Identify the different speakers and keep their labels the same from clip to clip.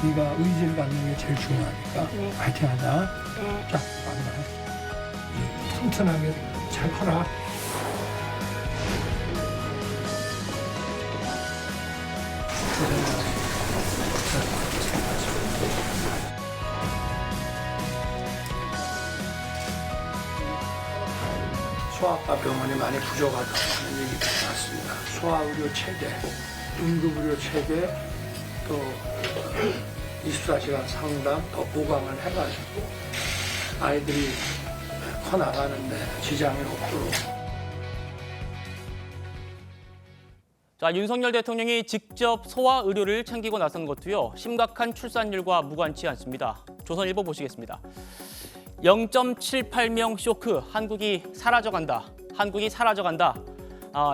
Speaker 1: 네가 의지를 갖는 게 제일 중요하니까
Speaker 2: 네.
Speaker 1: 파이팅 하자.
Speaker 2: 네.
Speaker 1: 자, 만나. 튼튼하게 잘 커라. 소아과 병원이 많이 부족하다는 얘기가 많습니다. 소아의료 체계, 응급의료 체계, 또 24시간 상담, 더 보강을 해가지고 아이들이 커나가는데 지장이 없도록.
Speaker 3: 자, 윤석열 대통령이 직접 소아 의료를 챙기고 나선 것도요, 심각한 출산율과 무관치 않습니다. 조선일보 보시겠습니다. 0.78명 쇼크, 한국이 사라져간다. 한국이 사라져간다.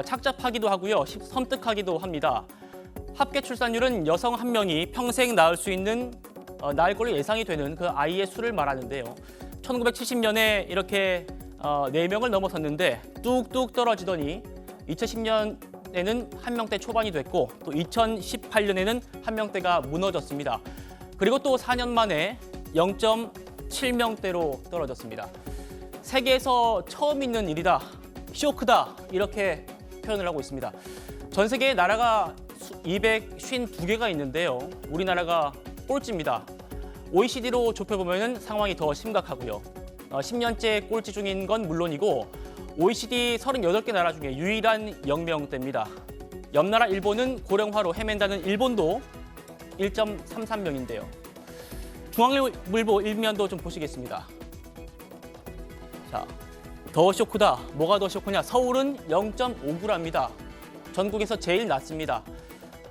Speaker 3: 착잡하기도 하고요, 섬뜩하기도 합니다. 합계 출산율은 여성 한 명이 평생 낳을 수 있는 낳을 걸로 예상이 되는 그 아이의 수를 말하는데요. 1970년에 이렇게 4명을 넘어섰는데 뚝뚝 떨어지더니 2010년에는 한 명대 초반이 됐고 또 2018년에는 한 명대가 무너졌습니다. 그리고 또 4년 만에 0.7명대로 떨어졌습니다. 세계에서 처음 있는 일이다, 쇼크다 이렇게 표현을 하고 있습니다. 전 세계의 나라가 252개가 있는데요. 우리나라가 꼴찌입니다. OECD로 좁혀보면 상황이 더 심각하고요. 10년째 꼴찌 중인 건 물론이고 OECD 38개 나라 중에 유일한 0명대입니다. 옆나라 일본은 고령화로 헤맨다는 일본도 1.33명인데요. 중앙일보 일면도 좀 보시겠습니다. 자, 더 쇼크다. 뭐가 더 쇼크냐? 서울은 0.59랍니다. 전국에서 제일 낮습니다.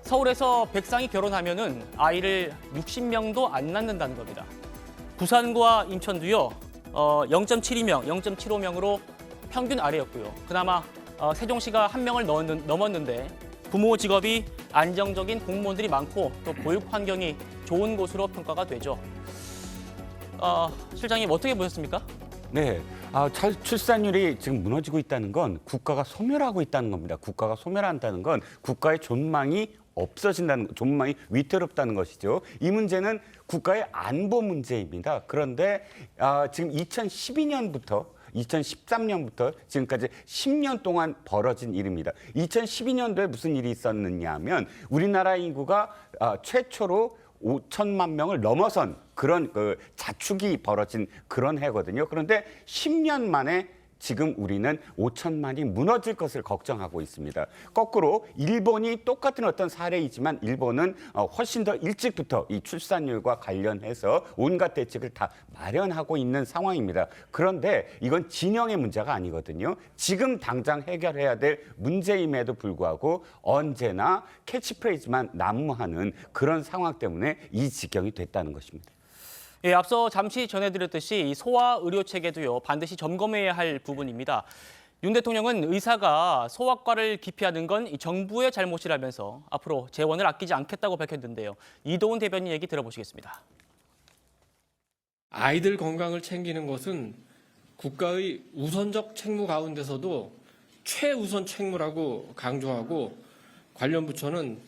Speaker 3: 서울에서 백상이 결혼하면은 아이를 60명도 안 낳는다는 겁니다. 부산과 인천도요, 0.72명, 0.75명으로 평균 아래였고요. 그나마 세종시가 1명을 넘었는데 부모 직업이 안정적인 공무원들이 많고 또 보육 환경이 좋은 곳으로 평가가 되죠. 실장님 어떻게 보셨습니까?
Speaker 4: 네, 출산율이 지금 무너지고 있다는 건 국가가 소멸하고 있다는 겁니다. 국가가 소멸한다는 건 국가의 존망이 없어진다는, 존망이 위태롭다는 것이죠. 이 문제는 국가의 안보 문제입니다. 그런데 지금 2013년부터 지금까지 10년 동안 벌어진 일입니다. 2012년도에 무슨 일이 있었느냐 하면 우리나라 인구가 최초로 5천만 명을 넘어선 그런 자축이 벌어진 그런 해거든요. 그런데 10년 만에 지금 우리는 5천만이 무너질 것을 걱정하고 있습니다. 거꾸로 일본이 똑같은 어떤 사례이지만 일본은 훨씬 더 일찍부터 이 출산율과 관련해서 온갖 대책을 다 마련하고 있는 상황입니다. 그런데 이건 진영의 문제가 아니거든요. 지금 당장 해결해야 될 문제임에도 불구하고 언제나 캐치프레이즈만 난무하는 그런 상황 때문에 이 지경이 됐다는 것입니다.
Speaker 3: 예, 앞서 잠시 전해드렸듯이 소아 의료 체계도요, 반드시 점검해야 할 부분입니다. 윤 대통령은 의사가 소아과를 기피하는 건 이 정부의 잘못이라면서 앞으로 재원을 아끼지 않겠다고 밝혔는데요. 이도훈 대변인 얘기 들어보시겠습니다.
Speaker 5: 아이들 건강을 챙기는 것은 국가의 우선적 책무 가운데서도 최우선 책무라고 강조하고 관련 부처는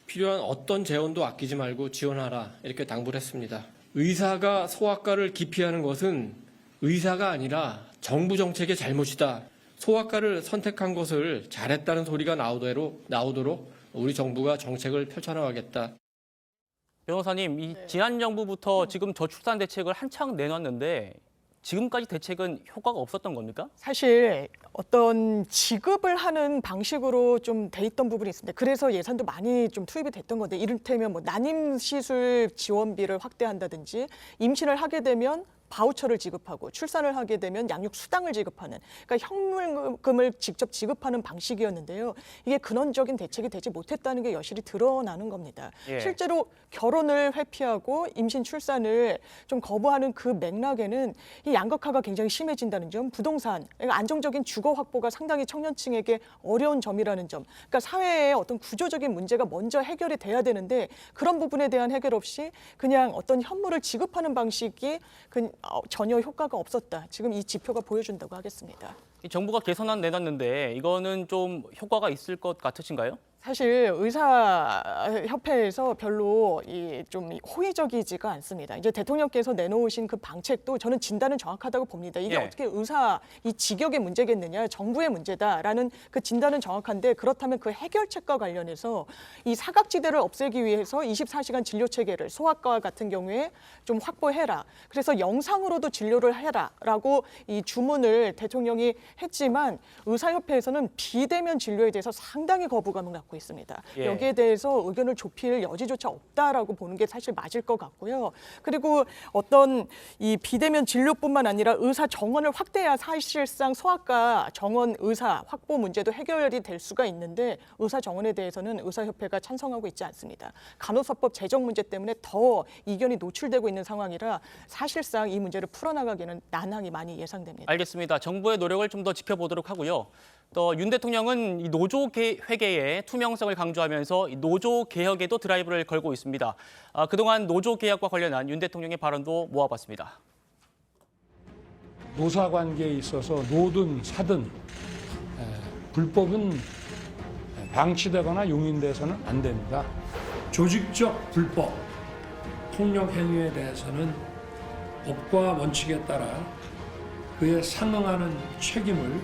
Speaker 5: 필요한 어떤 재원도 아끼지 말고 지원하라 이렇게 당부를 했습니다. 의사가 소아과를 기피하는 것은 의사가 아니라 정부 정책의 잘못이다. 소아과를 선택한 것을 잘했다는 소리가 나오도록 우리 정부가 정책을 펼쳐나가겠다.
Speaker 3: 변호사님, 지난 정부부터 지금 저출산 대책을 한창 내놨는데 지금까지 대책은 효과가 없었던 겁니까?
Speaker 6: 사실 어떤 지급을 하는 방식으로 좀 돼 있던 부분이 있습니다. 그래서 예산도 많이 좀 투입이 됐던 건데 이를테면 뭐 난임 시술 지원비를 확대한다든지 임신을 하게 되면 바우처를 지급하고 출산을 하게 되면 양육 수당을 지급하는, 그러니까 현물금을 직접 지급하는 방식이었는데요. 이게 근원적인 대책이 되지 못했다는 게 여실히 드러나는 겁니다.
Speaker 3: 예.
Speaker 6: 실제로 결혼을 회피하고 임신 출산을 좀 거부하는 그 맥락에는 이 양극화가 굉장히 심해진다는 점, 부동산, 그러니까 안정적인 주거 확보가 상당히 청년층에게 어려운 점이라는 점, 그러니까 사회의 어떤 구조적인 문제가 먼저 해결이 돼야 되는데 그런 부분에 대한 해결 없이 그냥 어떤 현물을 지급하는 방식이 전혀 효과가 없었다. 지금 이 지표가 보여준다고 하겠습니다.
Speaker 3: 정부가 개선안 내놨는데 이거는 좀 효과가 있을 것 같으신가요?
Speaker 6: 사실 의사협회에서 별로 좀 호의적이지가 않습니다. 이제 대통령께서 내놓으신 그 방책도 저는 진단은 정확하다고 봅니다. 이게
Speaker 3: 예.
Speaker 6: 어떻게 이 직역의 문제겠느냐, 정부의 문제다라는 그 진단은 정확한데 그렇다면 그 해결책과 관련해서 이 사각지대를 없애기 위해서 24시간 진료 체계를 소아과 같은 경우에 좀 확보해라. 그래서 영상으로도 진료를 해라라고 이 주문을 대통령이 했지만 의사협회에서는 비대면 진료에 대해서 상당히 거부감을 갖고 있습니다.
Speaker 3: 예.
Speaker 6: 여기에 대해서 의견을 좁힐 여지조차 없다라고 보는 게 사실 맞을 것 같고요. 그리고 어떤 이 비대면 진료뿐만 아니라 의사 정원을 확대해야 사실상 소아과 정원 의사 확보 문제도 해결이 될 수가 있는데 의사 정원에 대해서는 의사협회가 찬성하고 있지 않습니다. 간호사법 제정 문제 때문에 더 이견이 노출되고 있는 상황이라 사실상 이 문제를 풀어나가기는 난항이 많이 예상됩니다.
Speaker 3: 알겠습니다. 정부의 노력을 좀 더 지켜보도록 하고요. 또 윤 대통령은 이 노조 회계의 투명성을 강조하면서 이 노조 개혁에도 드라이브를 걸고 있습니다. 그동안 노조 개혁과 관련한 윤 대통령의 발언도 모아봤습니다.
Speaker 1: 노사관계에 있어서 노든 사든 불법은 방치되거나 용인돼서는 안 됩니다. 조직적 불법, 폭력 행위에 대해서는 법과 원칙에 따라 그에 상응하는 책임을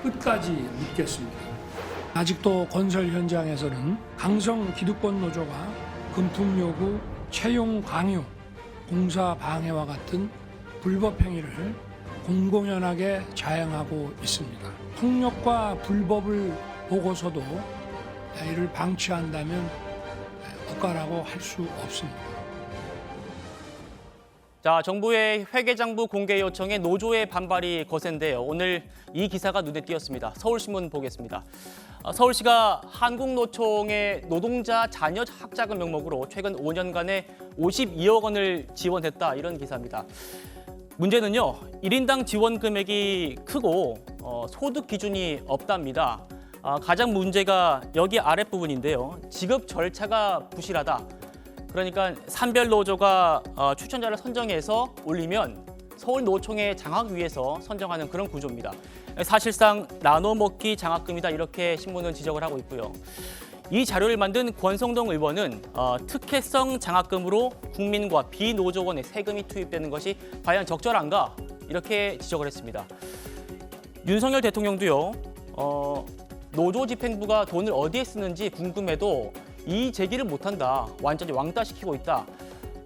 Speaker 1: 끝까지 묻겠습니다. 아직도 건설 현장에서는 강성 기득권 노조가 금품 요구, 채용 강요, 공사 방해와 같은 불법 행위를 공공연하게 자행하고 있습니다. 폭력과 불법을 보고서도 이를 방치한다면 국가라고 할 수 없습니다.
Speaker 3: 자, 정부의 회계장부 공개 요청에 노조의 반발이 거센데요. 오늘 이 기사가 눈에 띄었습니다. 서울신문 보겠습니다. 서울시가 한국노총의 노동자 자녀 학자금 명목으로 최근 5년간에 52억 원을 지원했다, 이런 기사입니다. 문제는요, 1인당 지원 금액이 크고 소득 기준이 없답니다. 가장 문제가 여기 아랫부분인데요. 지급 절차가 부실하다. 그러니까 산별노조가 추천자를 선정해서 올리면 서울노총의 장학위에서 선정하는 그런 구조입니다. 사실상 나눠먹기 장학금이다, 이렇게 신문은 지적을 하고 있고요. 이 자료를 만든 권성동 의원은 특혜성 장학금으로 국민과 비노조원의 세금이 투입되는 것이 과연 적절한가, 이렇게 지적을 했습니다. 윤석열 대통령도요, 노조 집행부가 돈을 어디에 쓰는지 궁금해도 이 제기를 못한다, 완전히 왕따시키고 있다.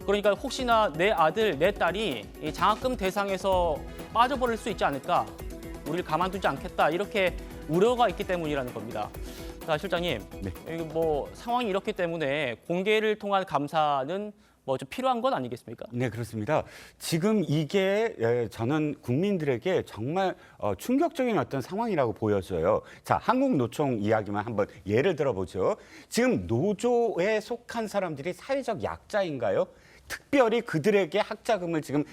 Speaker 3: 그러니까 혹시나 내 아들, 내 딸이 이 장학금 대상에서 빠져버릴 수 있지 않을까, 우리를 가만두지 않겠다, 이렇게 우려가 있기 때문이라는 겁니다. 자, 실장님, 네. 상황이 이렇기 때문에 공개를 통한 감사는 좀 필요한 건 아니겠습니까?
Speaker 4: 네, 그렇습니다. 지금 이게 저는 국민들에게 정말 충격적인 어떤 상황이라고 보여져요. 자, 한국노총 이야기만 한번 예를 들어보죠. 지금 노조에 속한 사람들이 사회적 약자인가요? 특별히 그들에게 학자금을 지금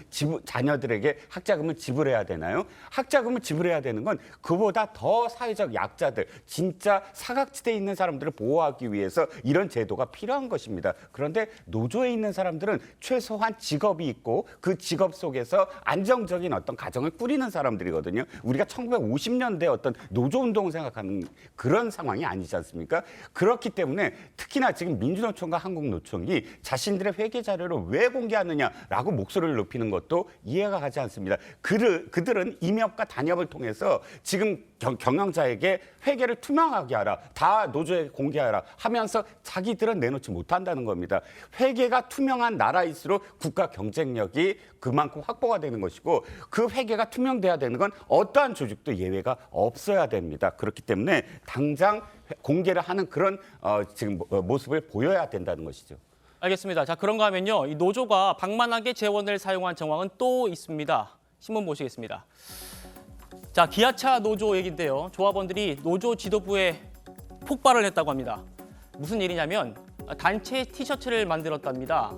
Speaker 4: 자녀들에게 학자금을 지불해야 되나요? 학자금을 지불해야 되는 건 그보다 더 사회적 약자들, 진짜 사각지대에 있는 사람들을 보호하기 위해서 이런 제도가 필요한 것입니다. 그런데 노조에 있는 사람들은 최소한 직업이 있고 그 직업 속에서 안정적인 어떤 가정을 꾸리는 사람들이거든요. 우리가 1950년대 어떤 노조운동을 생각하는 그런 상황이 아니지 않습니까? 그렇기 때문에 특히나 지금 민주노총과 한국노총이 자신들의 회계 자료를 왜 공개하느냐라고 목소리를 높이는 것도 이해가 가지 않습니다. 그들은 임협과 단협을 통해서 지금 경영자에게 회계를 투명하게 하라, 다 노조에 공개하라 하면서 자기들은 내놓지 못한다는 겁니다. 회계가 투명한 나라일수록 국가 경쟁력이 그만큼 확보가 되는 것이고, 그 회계가 투명돼야 되는 건 어떠한 조직도 예외가 없어야 됩니다. 그렇기 때문에 당장 공개를 하는 그런 지금 모습을 보여야 된다는 것이죠.
Speaker 3: 알겠습니다. 자, 그런가 하면요, 이 노조가 방만하게 재원을 사용한 정황은 또 있습니다. 신문 보시겠습니다. 자, 기아차 노조 얘기인데요. 조합원들이 노조 지도부에 폭발을 했다고 합니다. 무슨 일이냐면 단체 티셔츠를 만들었답니다.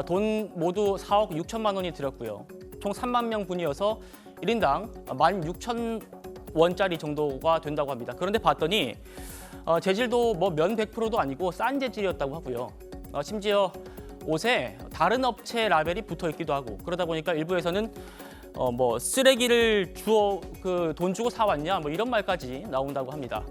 Speaker 3: 돈 모두 4억 6천만 원이 들었고요. 총 3만 명 분이어서 1인당 16,000원짜리 정도가 된다고 합니다. 그런데 봤더니 재질도 면 100%도 아니고 싼 재질이었다고 하고요. 심지어 옷에 다른 업체 라벨이 붙어 있기도 하고, 그러다 보니까 일부에서는 쓰레기를 돈 주고 사왔냐, 이런 말까지 나온다고 합니다.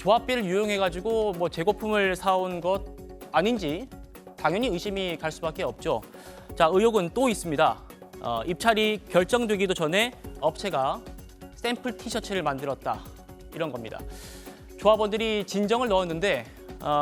Speaker 3: 조합비를 이용해가지고 뭐 재고품을 사온 것 아닌지 당연히 의심이 갈 수밖에 없죠. 자, 의혹은 또 있습니다. 입찰이 결정되기도 전에 업체가 샘플 티셔츠를 만들었다. 이런 겁니다. 조합원들이 진정을 넣었는데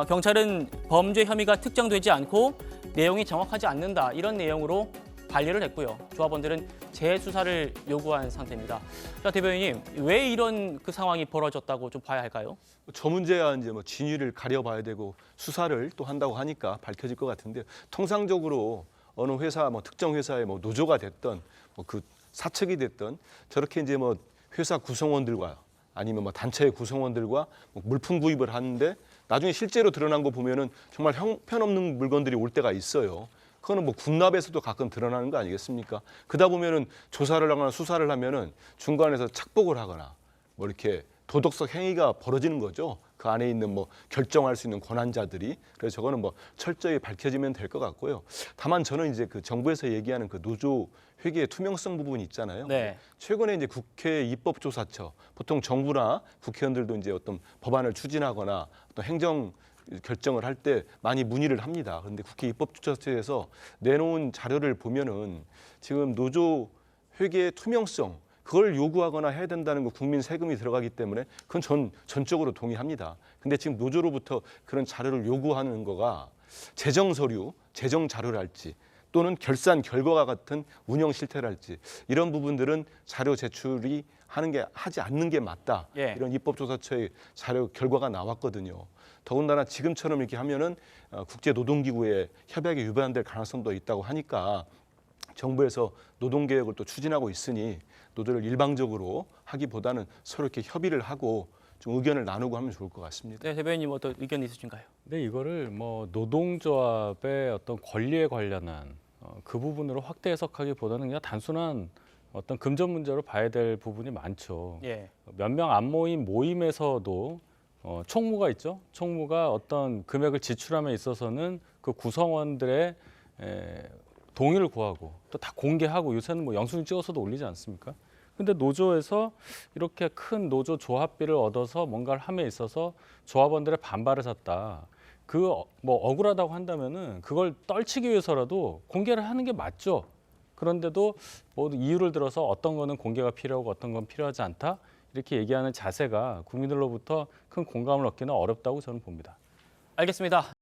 Speaker 3: 경찰은 범죄 혐의가 특정되지 않고 내용이 정확하지 않는다. 이런 내용으로 반려를 했고요. 조합원들은 재수사를 요구한 상태입니다. 자, 대변인님, 왜 이런 그 상황이 벌어졌다고 좀 봐야 할까요?
Speaker 2: 저 문제야 이제 뭐 진위를 가려봐야 되고 수사를 또 한다고 하니까 밝혀질 것 같은데 통상적으로 어느 회사 뭐 특정 회사의 뭐 노조가 됐던 뭐 그 사측이 됐던 저렇게 이제 뭐 회사 구성원들과 아니면 뭐 단체의 구성원들과 뭐 물품 구입을 하는데 나중에 실제로 드러난 거 보면은 정말 형편없는 물건들이 올 때가 있어요. 그거는 뭐 군납에서도 가끔 드러나는 거 아니겠습니까? 그러다 보면은 조사를 하거나 수사를 하면은 중간에서 착복을 하거나 뭐 이렇게 도덕적 행위가 벌어지는 거죠. 그 안에 있는 뭐 결정할 수 있는 권한자들이. 그래서 저거는 뭐 철저히 밝혀지면 될 것 같고요. 다만 저는 이제 그 정부에서 얘기하는 그 노조 회계의 투명성 부분이 있잖아요.
Speaker 3: 네.
Speaker 2: 최근에 이제 국회 입법조사처, 보통 정부나 국회의원들도 이제 어떤 법안을 추진하거나 어떤 행정 결정을 할 때 많이 문의를 합니다. 그런데 국회 입법조사처에서 내놓은 자료를 보면은 지금 노조 회계의 투명성 그걸 요구하거나 해야 된다는 거 국민 세금이 들어가기 때문에 그건 전적으로 동의합니다. 근데 지금 노조로부터 그런 자료를 요구하는 거가 재정 서류, 재정 자료랄지 또는 결산 결과와 같은 운영 실태랄지 이런 부분들은 자료 제출이 하지 않는 게 맞다.
Speaker 3: 예.
Speaker 2: 이런 입법조사처의 자료 결과가 나왔거든요. 더군다나 지금처럼 이렇게 하면은 국제노동기구의 협약에 위반될 가능성도 있다고 하니까 정부에서 노동개혁을 또 추진하고 있으니 노조를 일방적으로 하기보다는 서로 이렇게 협의를 하고 좀 의견을 나누고 하면 좋을 것 같습니다.
Speaker 3: 네, 대변인님 어떤 의견 있으신가요?
Speaker 7: 근데 이거를 뭐 노동조합의 어떤 권리에 관련한 그 부분으로 확대 해석하기보다는 그냥 단순한 어떤 금전 문제로 봐야 될 부분이 많죠.
Speaker 3: 예.
Speaker 7: 몇 명 안 모인 모임에서도 총무가 있죠. 총무가 어떤 금액을 지출함에 있어서는 그 구성원들의 동의를 구하고 또 다 공개하고 요새는 뭐 영수증 찍어서도 올리지 않습니까? 근데 노조에서 이렇게 큰 노조 조합비를 얻어서 뭔가를 함에 있어서 조합원들의 반발을 샀다. 그 뭐 억울하다고 한다면은 그걸 떨치기 위해서라도 공개를 하는 게 맞죠. 그런데도 뭐 이유를 들어서 어떤 거는 공개가 필요하고 어떤 건 필요하지 않다. 이렇게 얘기하는 자세가 국민들로부터 큰 공감을 얻기는 어렵다고 저는 봅니다.
Speaker 3: 알겠습니다.